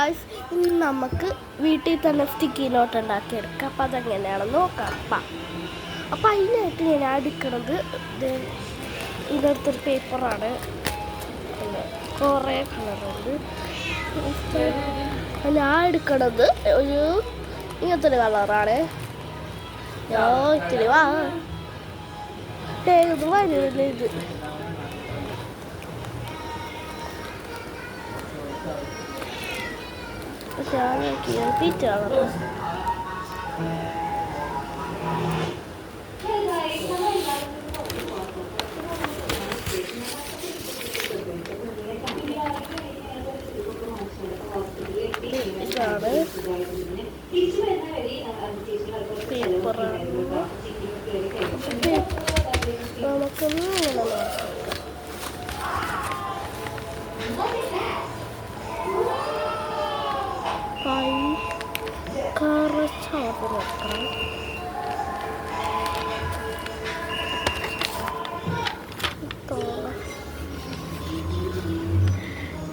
Guys, ഇന്ന് നമുക്ക് വീട്ടിൽ തന്നെ സ്റ്റിക്കി നോട്ട് ഉണ്ടാക്കിയെടുക്കാം. അപ്പം അതെങ്ങനെയാണെന്ന് നോക്കാം. അപ്പം അതിനായിട്ട് ഞാൻ എടുക്കുന്നത് ഇതിനടുത്തൊരു പേപ്പറാണ്. കുറേ കളറുണ്ട്. ഞാൻ എടുക്കണത് ഇങ്ങനത്തെ ഒരു കളറാണ്. ഇത്തിരി വരുന്നില്ല ഇത്. പീച്ച് കളർ ഇതാണ് പേപ്പറാണ്. നമുക്കൊന്ന് ഇങ്ങനെ നോക്കാം. കറച്ചാപ്പ് നോക്കണം.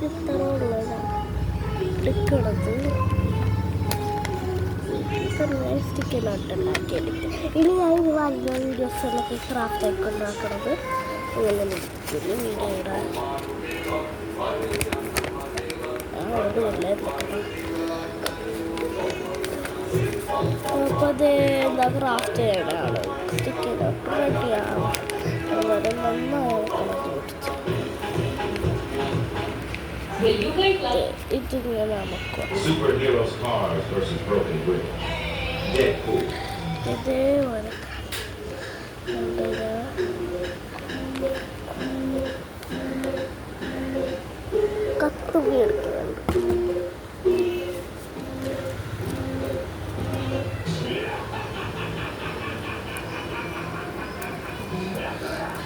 ഇത്ര ഉള്ളതാണ് എടുക്കണത്. സ്റ്റിക്കി നോട്ട് ഉണ്ടാക്കിയെടുക്കും. ഇനി ഞാൻ ഇത് വലിയ വീഡിയോസിലൊക്കെ ക്രാഫ്റ്റൊക്കെ ഉണ്ടാക്കണത് ഇങ്ങനെ വീഡിയോ ഇടാൻ അപ്പോൾ അത് എന്താ ക്രാഫ്റ്റ് ചെയ്യണതാണ്. സ്റ്റിക്കി നോട്ട് റെഡിയാണ്. അതുപോലെ നന്നായി ഇതിങ്ങനെ നമുക്ക് ഇതേപോലെ കത്തുകി എടുക്കുന്നുണ്ട്.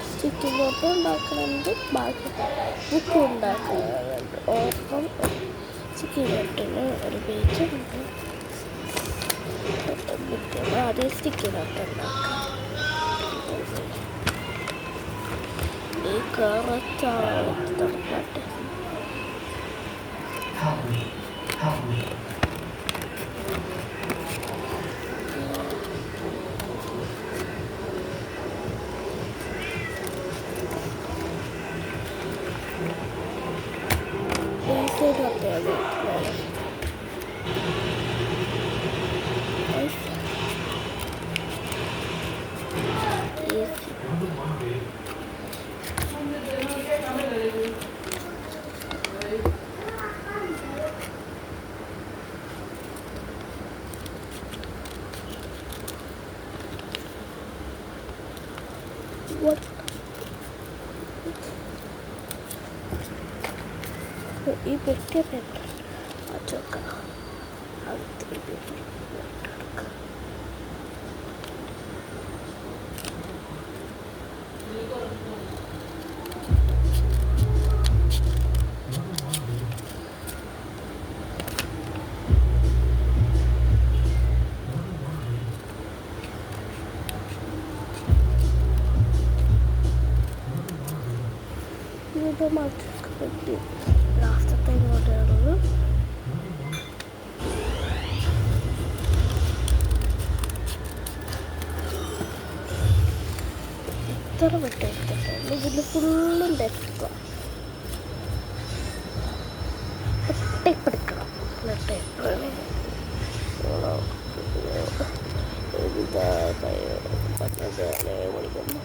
സ്റ്റിക്കി നോട്ട് ഉണ്ടാക്കുന്നുണ്ട്, ബാക്കി ബുക്ക് ഉണ്ടാക്കുന്നുണ്ട്. ഓപ്പം സ്റ്റിക്കി നോട്ടിന് ഒരു പേജ് ഉണ്ട്. ബുക്ക് ആദ്യം സ്റ്റിക്കി നോട്ട് ഉണ്ടാക്കാം. ഈ കറച്ചാണ് തുടങ്ങട്ടെ. ഈ വെട്ടിയ പേപ്പർ വെക്കാം. ഇത് മാത്രമൊക്കെ പറ്റി ലാസ്റ്റത്തെ ഇങ്ങോട്ടാണത്. ഇത്ര വിട്ടെടുത്തിട്ടുണ്ട്. ഇതിൽ ഫുള്ളും ടേപ്പ് എടുക്കണം. ടേപ്പ് പഠിക്കുന്നു.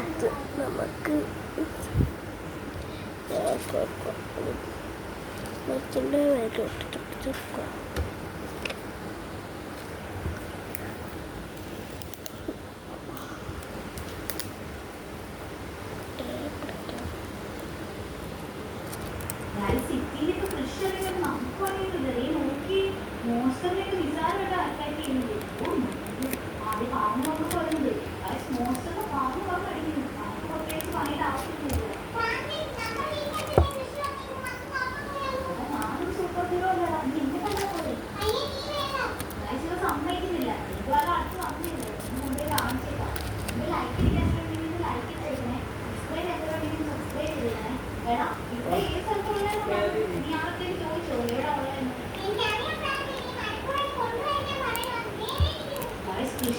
ഇത് നമുക്ക് മറ്റുള്ള വേഗം ഇട്ടിട്ട്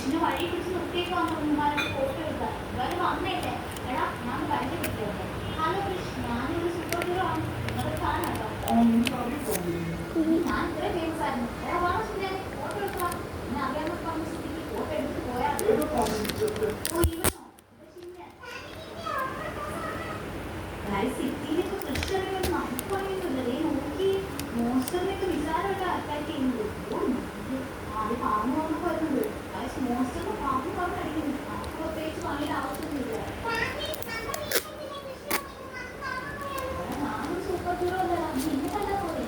കൃഷ്ണ വഴി പിടിച്ച് നിർത്തിയേക്ക് വന്നു ഫോട്ടോ എടുക്കാൻ ഇവര് വന്നേല്ലേ എടാ ഞാൻ പരിചയപ്പെട്ടു ഹലോ കൃഷ്ണ ഞാനൊരു സൂപ്പർ ഹീറോ ആണ് നിങ്ങളുടെ ഫാനാട്ടോ ഞാൻ ഇത്രയും ഫേമസ് ആയിരുന്നു എടാ വാ സുന്ദരി ഫോട്ടോ എടുക്കാം എന്നെ അറിയാമെന്ന് പറഞ്ഞ സ്ഥിതിക്ക് ഫോട്ടോ എടുത്ത് പോയാൽ ഓ ഇവനോ സിറ്റിയിലേക്ക് കൃഷ്ണനൊരു നമുക്ക് പണിയൊന്നുമില്ല നോക്കി മോസ്റ്ററിനൊക്കെ വിചാരമായിട്ട് അറ്റാക്ക് ചെയ്യുന്നത് ആദ്യം പാമ്പ് വന്നപ്പോ വരുന്നുണ്ട് മോസ്റ്ററിന് പാമ്പ് പറഞ്ഞ് അടിക്കുന്നു നമുക്ക് പ്രത്യേകിച്ച് പണിയുടെ ആവശ്യമൊന്നുമില്ല ഞാനൊരു സൂപ്പർ ഹീറോ അല്ല നിന്നെ കണ്ടാ പോലെ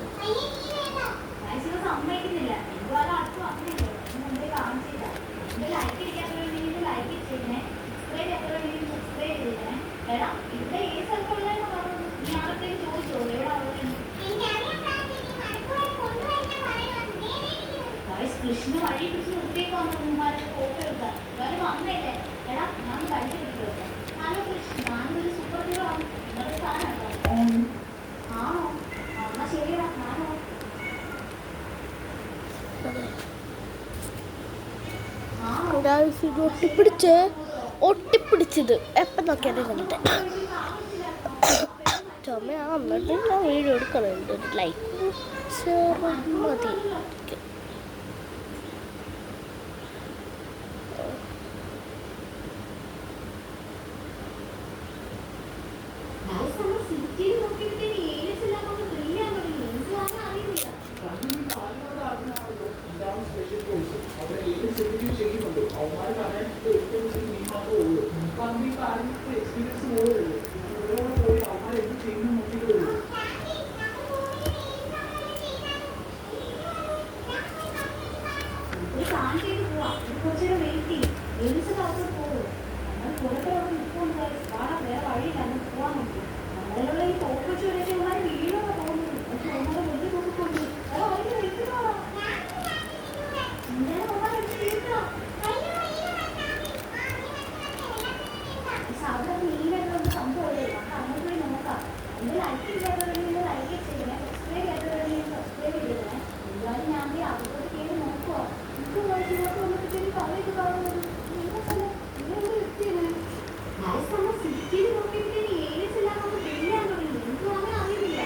സമ്മതിക്കുന്നില്ല എന്തുവാലും അടുത്ത് വന്നില്ല മുമ്പേ കാണിച്ചില്ല എന്റെ ലൈക്ക് ഇരിക്കാത്ത വേണ്ടി ലൈക്ക് ചെയ്തേ സബ്സ്ക്രൈബ് ചെയ്യാത്ത വേണ്ടി സബ്സ്ക്രൈബ് ചെയ്തേ എടാ ഇവിടെ ഏത് സ്ഥലത്തുള്ളതെന്ന് പറഞ്ഞു നീ ആളത്തേക്ക് ചോദിച്ചോ എവിടെ അവിടെ കൃഷ്ണ വഴി പിടിച്ച് നിർത്തിയേക്ക് വന്നു ഫോട്ടോ എടുക്കാൻ ഇവര് വന്നേല്ലേ എടാ ഞാൻ പരിചയപ്പെട്ടു ഹലോ കൃഷ്ണ ഞാനൊരു സൂപ്പർ ഹീറോ ആണ് നിങ്ങളുടെ ഫാനാട്ടോ ആണോ എന്നാ ശരിയടാ ഞാനോ ഒട്ടിപ്പിടിച്ചത് എപ്പം നോക്കിയാലും കണ്ടിട്ട് ചുമ എന്നിട്ട് ഞാൻ വീഡിയോ എടുക്കണുണ്ട് ലൈക്ക് മതി കുറച്ചേരം വെയിറ്റ് ചെയ്യും എഴുതിച്ചത് പോകും നമ്മൾ പുറത്തെ നിൽക്കുന്നുണ്ട് വേറെ വഴിയില്ല പോകാൻ പറ്റും നമ്മളിലുള്ള ഈ തോപ്പിച്ച് വരെയൊക്കെ ഉള്ള വീഴൊക്കെ തോന്നുന്നു പക്ഷെ നമ്മളെ വലിയ തോന്നിക്കൊണ്ട് അവർക്ക് വെയിക്കുന്നതാ അവിടെ നീലൊക്കെ സംഭവമല്ലേ നമുക്ക് അങ്ങോട്ട് പോയി നോക്കാം എന്റെ ലൈക്ക് ഇല്ലാത്തവരെങ്കിൽ ലൈക്ക് ചെയ്യണേ സബ്സ്ക്രൈബ് ചെയ്യാത്തവരെങ്കിൽ സബ്സ്ക്രൈബ് ചെയ്യണേ എന്തായാലും ഞാൻ അതുപോലെ കേട്ട് നോക്കുക നിങ്ങൾക്ക് വന്നിട്ട് പറയത് കാണുന്നത് നിങ്ങൾക്കല്ലേ നിങ്ങളെന്ത് വ്യക്തിയാണ് സിറ്റിയിൽ നോക്കിയിട്ട് ഏരിയസ് എല്ലാം നമുക്ക് ചെയ്യാൻ തുടങ്ങി എനിക്ക് അങ്ങനെ അറിയില്ല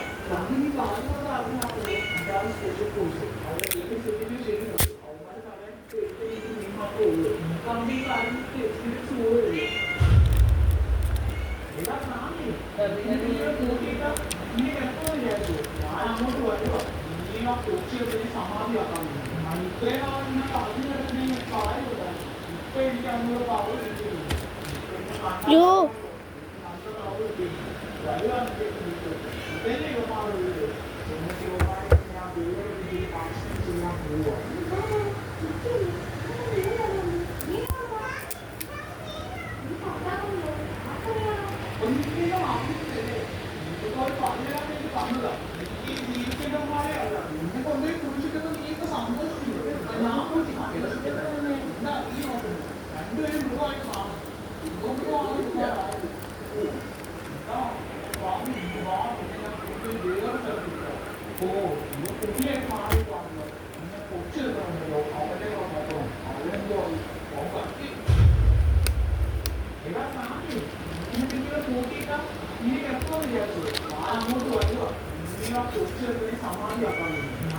യോ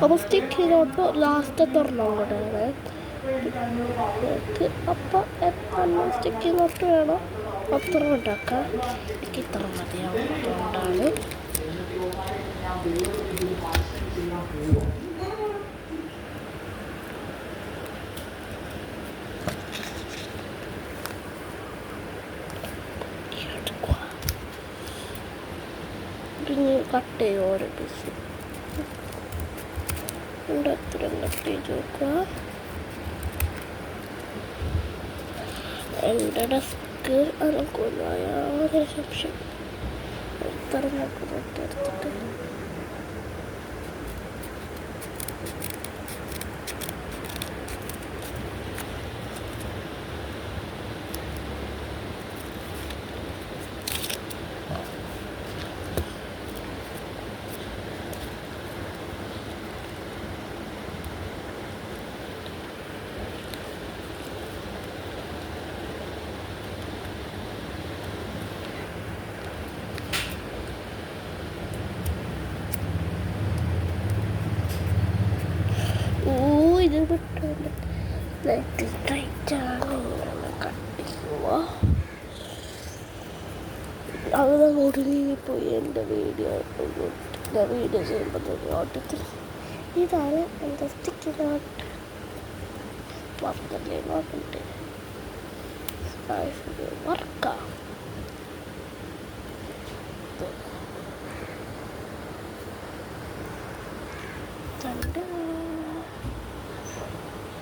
അപ്പോൾ സ്റ്റിക്ക് ചെയ്തോട്ട് ലാസ്റ്റത്തെ ഒരെണ്ണം കൂടെയാണ് അപ്പം എത്ര സ്റ്റിക്ക് നോട്ട് വേണം അത്ര ഉണ്ടാക്കാം എനിക്ക് ഇത്ര മതിയാവുന്നതുകൊണ്ടാണ് കട്ട് ചെയ്യും ഓരോ പീസ് എത്രയും കട്ട് ചെയ്ത് നോക്കുക എൻ്റെ ഡെസ്ക് അനുകൂലമായ ഒരു സംശയം എത്ര എടുത്തിട്ട് ടൈറ്റാണ് ഇങ്ങനെ കട്ടിക്കുമ്പോൾ അത് ഒടുങ്ങിപ്പോയി എൻ്റെ വീഡിയോ ചെയ്യുമ്പോൾ ഓട്ടത്തിൽ. ഇതാണ് എൻ്റെ സ്റ്റിക്കിനോട്ട് വർക്കല്ലേ നോക്കട്ടെ വർക്കാം. രണ്ട്